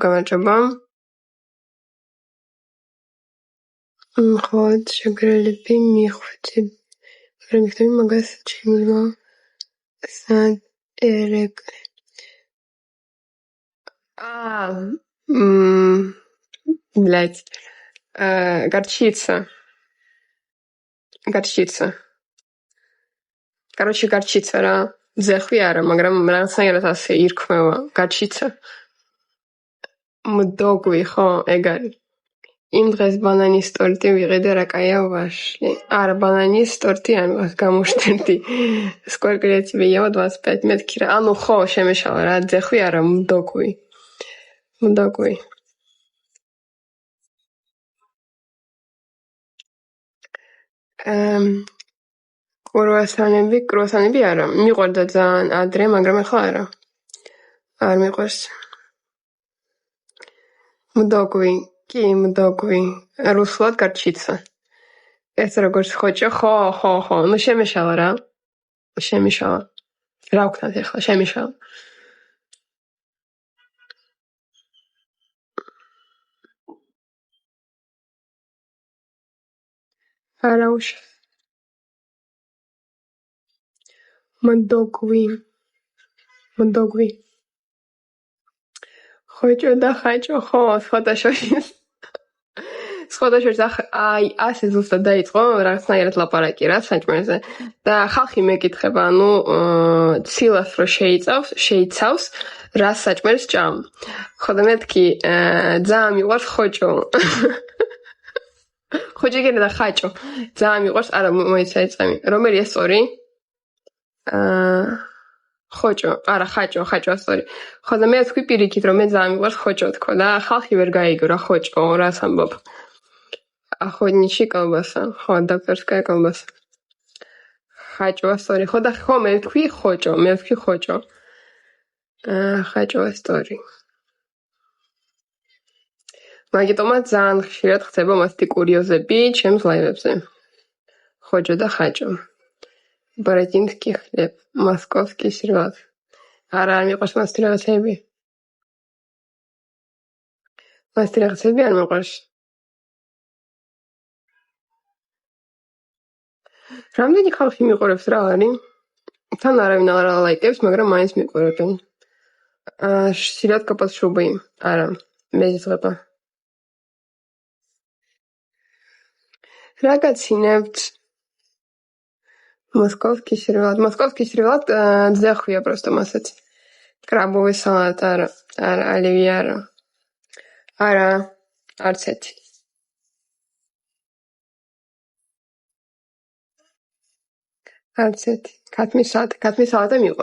გამარჯობა. მხოლოდ შეგრელები მიხვეწი, მაგრამ იქნები მაგას ჩემილმა საერეკლე. Блядь. Горчица. Короче, горчица რა. ძეხვი არა, მაგრამ რაღაცნაირად ასე ირქმევა. Горчица. მდოგვი ხო, ეგ არის. იმ დღეს ბანანის ტორტი ვიყიდე რა კაია ვაშლი. არა, ბანანის ტორტი არ მიყავს, გამოშტერდი. Сколько лет тебе? Я 25 მეთქი რა. ანუ ხო, შემეშალა რა, ძეხვი არა, მდოგვი. კრუასანები არა. მიყვარდა ძალიან ადრე, მაგრამ ახლა არა. არ მიყვარს. მდოგვი. კი, მდოგვი. რუსულად горчица. ეს როგორც ხოჭო, ხო. ნუ შემეშალა რა. შემეშალა. რა ვქნათ ახლა, შემეშალა. არა უშ. მდოგვი. ხოჭო და ხაჭო, ხო, სხვადასხვა აი ასე ზუსტად დაიწყო რაღაცნაირად ლაპარაკი რა საჭმელზე და ხალხი მეკითხება, ანუ ცილას რო შეიცავს, რა საჭმელს ჭამ. ხო და მეთქი ძალიან მიყვარს ხოჭო. ხოჭო კიდე და ხაჭო. ძალიან მიყვარს, არა მოიცა ეწამი. რომელი სწორი? ხოჭო, არა ხაჭო სწორი. ხო და მე თქვი პირიქით, რომ მე ძალიან მიყვარს ხოჭო თქო და ხალხი ვერ გაიგო რა ხოჭო, რას ამბობ. Охотничья колбаса. ხო, დოქტორская колбаса. ხაჭო სწორი. ხო და ხო მე თქვი ხოჭო. ხაჭო სწორი. მაგიტომაც ძალიან ხშირად ხდება მასეთი კურიოზები ჩემს ლაივებზე. ხოჭო და ხაჭო. Бородинский хлеб, московский сервелат. არა მიყვარს მასეთი რაღაცები. მასეთი რაღაცები არ მიყვარს. რამდენი ხალხი მიყურებს რა არის? თან არავინ არ ლაიკებს, მაგრამ მაინც მიყურებენ. Селедка под шубой. არა, მეზღება. რა გაცინებთ? Московский сервелат ძეხვია просто მასეთი. Крабовый салат არა, оливье არა. არა, არც ერთი. კათმის სალატი მიყვარს.